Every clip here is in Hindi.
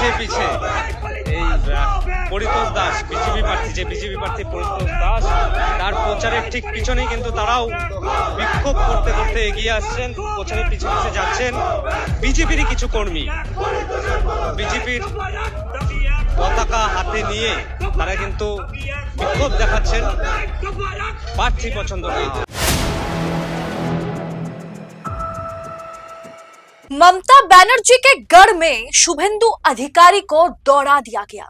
পিছে পিছে এই পরিতোষ দাস বিজেপি প্রার্থী পরিতোষ দাস তার প্রচারের ঠিক পিছনেই কিন্তু তারাও বিক্ষোভ করতে করতে এগিয়ে আসছেন, প্রচারের পিছে পিছে যাচ্ছেন বিজেপিরই কিছু কর্মী। বিজেপির পতাকা হাতে নিয়ে তারা কিন্তু বিক্ষোভ দেখাচ্ছেন প্রার্থী পছন্দ না। ममता बनर्जी के गढ़ में शुभेंदु अधिकारी को दौड़ा दिया गया।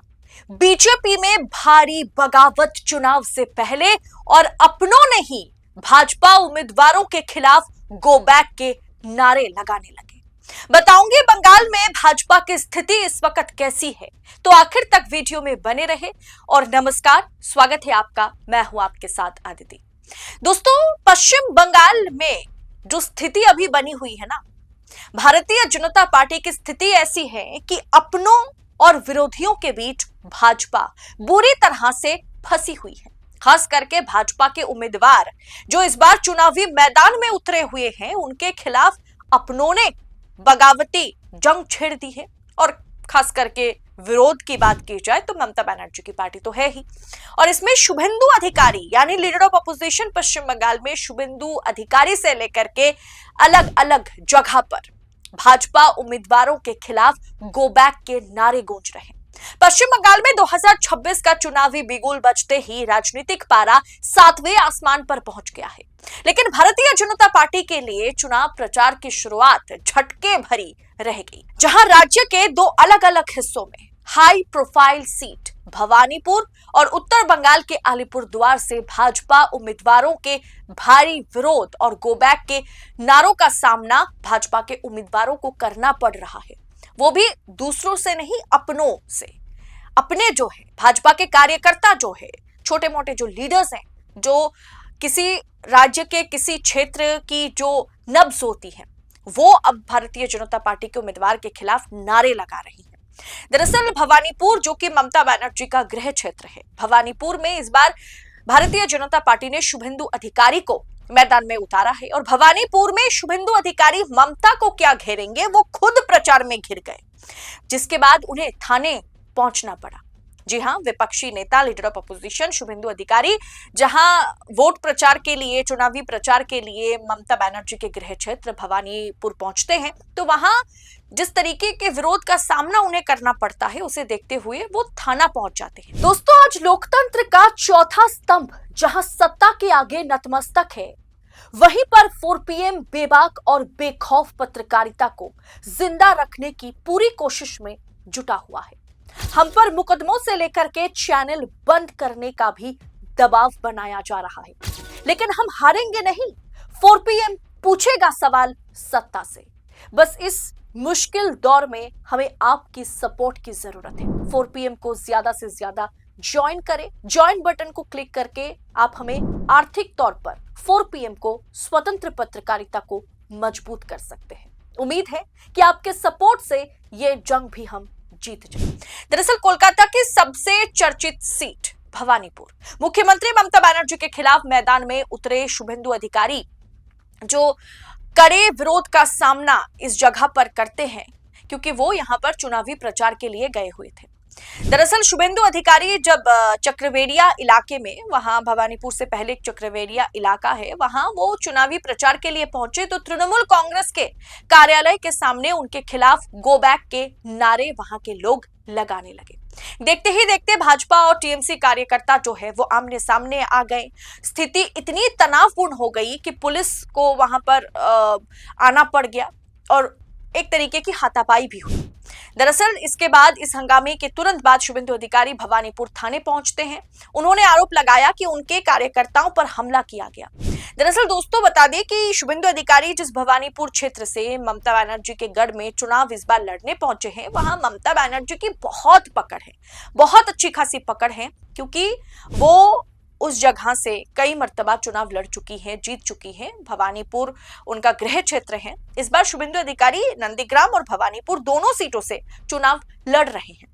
बीजेपी में भारी बगावत चुनाव से पहले और अपनों ने ही भाजपा उम्मीदवारों के खिलाफ गो बैक के नारे लगाने लगे। बताऊंगी बंगाल में भाजपा की स्थिति इस वक्त कैसी है, तो आखिर तक वीडियो में बने रहे। और नमस्कार, स्वागत है आपका, मैं हूं आपके साथ आदिति। दोस्तों, पश्चिम बंगाल में जो स्थिति अभी बनी हुई है ना, भारतीय जनता पार्टी की स्थिति ऐसी है कि अपनों और विरोधियों के बीच भाजपा बुरी तरह से फंसी हुई है। खास करके भाजपा के उम्मीदवार जो इस बार चुनावी मैदान में उतरे हुए हैं, उनके खिलाफ अपनों ने बगावती जंग छेड़ दी है। और खास करके विरोध की बात की जाए तो ममता बनर्जी की पार्टी तो है ही, और इसमें शुभेंदु अधिकारी यानी लीडर ऑफ अपोजिशन पश्चिम बंगाल में शुभेंदु अधिकारी से लेकर के अलग अलग जगह पर भाजपा उम्मीदवारों के खिलाफ गो बैक के नारे गूंज रहे। पश्चिम बंगाल में 2026 का चुनावी बिगुल बजते ही राजनीतिक पारा 7वें आसमान पर पहुंच गया है। लेकिन भारतीय जनता पार्टी के लिए चुनाव प्रचार की शुरुआत झटके भरी रह गई, जहां राज्य के दो अलग अलग हिस्सों में हाई प्रोफाइल सीट भवानीपुर और उत्तर बंगाल के अलीपुरद्वार से भाजपा उम्मीदवारों के भारी विरोध और गो बैक के नारों का सामना भाजपा के उम्मीदवारों को करना पड़ रहा है, वो भी दूसरों से नहीं, अपनों से। अपने जो है भाजपा के कार्यकर्ता जो है, छोटे मोटे जो लीडर्स हैं, जो किसी राज्य के किसी क्षेत्र की जो नब्ज होती है, वो अब भारतीय जनता पार्टी के उम्मीदवार के खिलाफ नारे लगा रही है। दरअसल भवानीपुर, जो कि ममता बनर्जी का गृह क्षेत्र है, भवानीपुर में इस बार भारतीय जनता पार्टी ने शुभेंदु अधिकारी को मैदान में उतारा है। और भवानीपुर में शुभेंदु अधिकारी ममता को क्या घेरेंगे, वो खुद प्रचार में घिर गए, जिसके बाद उन्हें थाने पहुंचना पड़ा। जी हां, विपक्षी नेता लीडर ऑफ अपोजिशन शुभेंदु अधिकारी जहां वोट प्रचार के लिए, चुनावी प्रचार के लिए ममता बनर्जी के गृह क्षेत्र भवानीपुर पहुंचते हैं, तो वहां जिस तरीके के विरोध का सामना उन्हें करना पड़ता है, उसे देखते हुए वो थाना पहुंच जाते हैं। दोस्तों, आज लोकतंत्र का चौथा स्तंभ जहां सत्ता के आगे नतमस्तक है, वहीं पर 4 PM बेबाक और बेखौफ पत्रकारिता को जिंदा रखने की पूरी कोशिश में जुटा हुआ है। हम पर मुकदमों से लेकर के चैनल बंद करने का भी दबाव बनाया जा रहा है, लेकिन हम हारेंगे नहीं। 4 PM पूछेगा सवाल सत्ता से। बस इस मुश्किल दौर में हमें आपकी सपोर्ट की जरूरत है। 4 PM को ज्यादा से ज्यादा ज्वाइन करें। ज्वाइन बटन को क्लिक करके आप हमें आर्थिक तौर पर 4 PM को, स्वतंत्र पत्रकारिता को मजबूत कर सकते हैं। उम्मीद है कि आपके सपोर्ट से ये जंग भी हम जीत जाए। दरअसल कोलकाता की सबसे चर्चित सीट भवानीपुर, मुख्यमंत्री ममता बनर्जी के खिलाफ मैदान में उतरे शुभेंदु अधिकारी जो कड़े विरोध का सामना इस जगह पर करते हैं, क्योंकि वो यहां पर चुनावी प्रचार के लिए गए हुए थे। दरअसल शुभेंदु अधिकारी जब चक्रवेरिया इलाके में, वहां भवानीपुर से पहले एक चक्रवेरिया इलाका है, वहां वो चुनावी प्रचार के लिए पहुंचे तो तृणमूल कांग्रेस के कार्यालय के सामने उनके खिलाफ गो बैक के नारे वहां के लोग लगाने लगे। देखते ही देखते भाजपा और टीएमसी कार्यकर्ता जो है वो आमने सामने आ गए। स्थिति इतनी तनावपूर्ण हो गई कि पुलिस को वहां पर आना पड़ गया और एक तरीके की हाथापाई भी हुई। दरअसल इसके बाद, इस हंगामे के तुरंत बाद शुभेंदु अधिकारी भवानीपुर थाने पहुंचते हैं। उन्होंने आरोप लगाया कि उनके कार्यकर्ताओं पर हमला किया गया। दरअसल दोस्तों, बता दें कि शुभेंदु अधिकारी जिस भवानीपुर क्षेत्र से ममता बनर्जी के गढ़ में चुनाव इस बार लड़ने पहुंचे हैं, वहां ममता बनर्जी की बहुत पकड़ है, बहुत अच्छी खासी पकड़ है, क्योंकि वो उस जगह से कई मर्तबा चुनाव लड़ चुकी हैं, जीत चुकी हैं। भवानीपुर उनका गृह क्षेत्र है। इस बार शुभेंदु अधिकारी नंदीग्राम और भवानीपुर दोनों सीटों से चुनाव लड़ रहे हैं।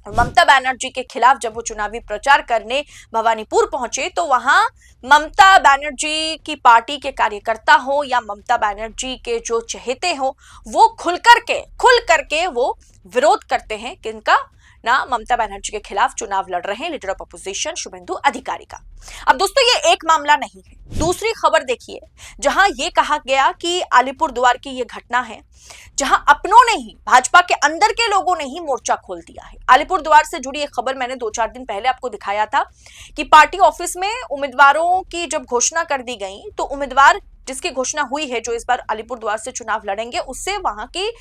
ममता बनर्जी के खिलाफ जब वो चुनावी प्रचार करने भवानीपुर पहुंचे तो वहां ममता बनर्जी की पार्टी के कार्यकर्ता हो या ममता बनर्जी के जो चहेते हो, वो खुल करके वो विरोध करते हैं किनका, ना ममता बनर्जी के खिलाफ चुनाव लड़ रहे हैं लीडर ऑफ अपोजिशन शुभेंदु अधिकारी का। अब दोस्तों ये एक मामला नहीं है, दूसरी खबर देखिए जहां ये कहा गया कि अलीपुरद्वार की ये घटना है जहां अपनों ने ही, भाजपा के अंदर के लोगों ने ही मोर्चा खोल दिया है। अलीपुरद्वार से जुड़ी एक खबर मैंने 2-4 दिन पहले आपको दिखाया था कि पार्टी ऑफिस में उम्मीदवारों की जब घोषणा कर दी गई तो उम्मीदवार जिसकी घोषणा हुई है जो इस बार अलीपुरद्वार से चुनाव लड़ेंगे, उससे वहां की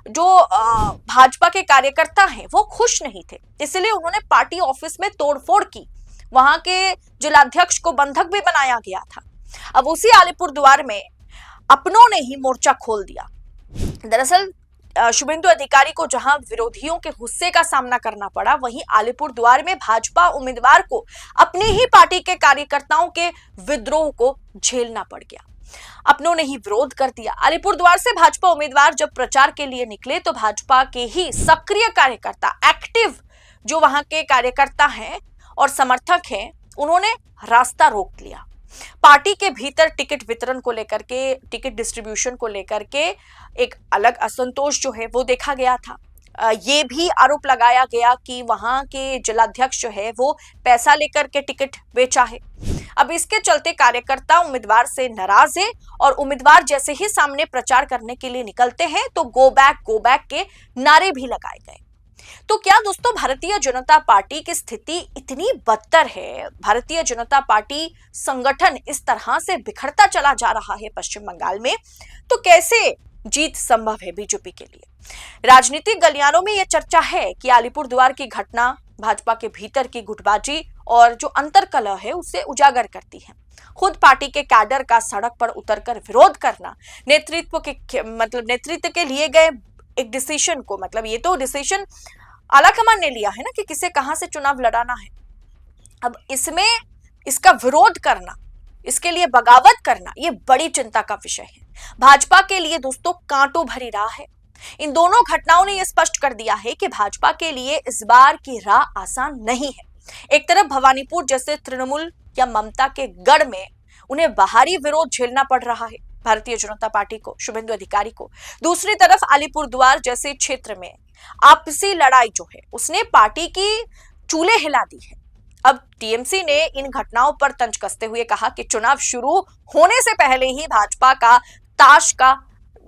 जो भाजपा के कार्यकर्ता हैं वो खुश नहीं थे, इसलिए उन्होंने पार्टी ऑफिस में तोड़फोड़ की, वहां के जिलाध्यक्ष को बंधक भी बनाया गया था। अब उसी अलीपुरद्वार में अपनों ने ही मोर्चा खोल दिया। दरअसल शुभेंदु अधिकारी को जहां विरोधियों के गुस्से का सामना करना पड़ा, वहीं अलीपुरद्वार में भाजपा उम्मीदवार को अपनी ही पार्टी के कार्यकर्ताओं के विद्रोह को झेलना पड़ गया। अपनों ने ही विरोध कर दिया। अलीपुरद्वार से भाजपा उम्मीदवार जब प्रचार के लिए निकले तो भाजपा के ही सक्रिय कार्यकर्ता, एक्टिव जो वहां के कार्यकर्ता हैं और समर्थक हैं, उन्होंने रास्ता रोक लिया। पार्टी के भीतर टिकट वितरण को लेकर के, टिकट डिस्ट्रीब्यूशन को लेकर के एक अलग असंतोष जो है वो देखा गया था। ये भी आरोप लगाया गया कि वहां के जिलाध्यक्ष जो है वो पैसा लेकर के टिकट बेचा है। अब इसके चलते कार्यकर्ता उम्मीदवार से नाराज है और उम्मीदवार जैसे ही सामने प्रचार करने के लिए निकलते हैं तो गो बैक के नारे भी लगाए गए। तो क्या दोस्तों भारतीय जनता पार्टी की स्थिति इतनी बदतर है, भारतीय जनता पार्टी संगठन इस तरह से बिखरता चला जा रहा है पश्चिम बंगाल में, तो कैसे जीत संभव है बीजेपी के लिए? राजनीतिक गलियारों में यह चर्चा है कि अलीपुरद्वार की घटना भाजपा के भीतर की गुटबाजी और जो अंतर्कलह है उसे उजागर करती है। खुद पार्टी के कैडर का सड़क पर उतरकर विरोध करना, नेतृत्व के लिए गए एक डिसीजन को, मतलब ये तो डिसीजन आलाकमान ने लिया है ना कि किसे कहां से चुनाव लड़ाना है। अब इसमें इसका विरोध करना, इसके लिए बगावत करना, ये बड़ी चिंता का विषय है। भाजपा के लिए दोस्तों कांटों भरी राह है। इन दोनों घटनाओं ने यह स्पष्ट कर दिया है कि भाजपा के लिए इस बार की राह आसान नहीं है। एक तरफ भवानीपुर जैसे तृणमूल या ममता के गढ़ में उन्हें बाहरी विरोध झेलना पड़ रहा है भारतीय जनता पार्टी को, शुभेंदु अधिकारी को। दूसरी तरफ अलीपुरद्वार जैसे क्षेत्र में आपसी लड़ाई जो है उसने पार्टी की चूल्हे हिला दी है। अब टीएमसी ने इन घटनाओं पर तंज कसते हुए कहा कि चुनाव शुरू होने से पहले ही भाजपा का ताश का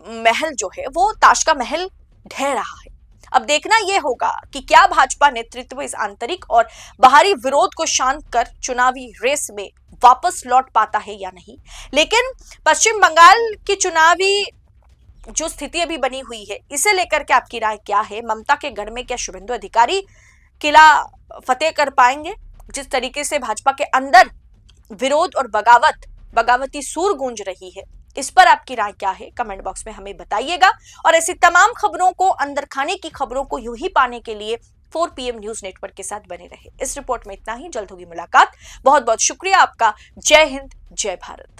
महल जो है वो ताश का महल ढह रहा है। अब देखना यह होगा कि क्या भाजपा नेतृत्व इस आंतरिक और बाहरी विरोध को शांत कर चुनावी रेस में वापस लौट पाता है या नहीं। लेकिन पश्चिम बंगाल की चुनावी जो स्थिति अभी बनी हुई है, इसे लेकर के आपकी राय क्या है? ममता के गढ़ में क्या शुभेंदु अधिकारी किला फतेह कर पाएंगे? जिस तरीके से भाजपा के अंदर विरोध और बगावती सूर गूंज रही है, इस पर आपकी राय क्या है? कमेंट बॉक्स में हमें बताइएगा। और ऐसी तमाम खबरों को, अंदर खाने की खबरों को यूं ही पाने के लिए 4 PM न्यूज नेटवर्क के साथ बने रहे। इस रिपोर्ट में इतना ही, जल्द होगी मुलाकात। बहुत बहुत शुक्रिया आपका। जय हिंद, जय भारत।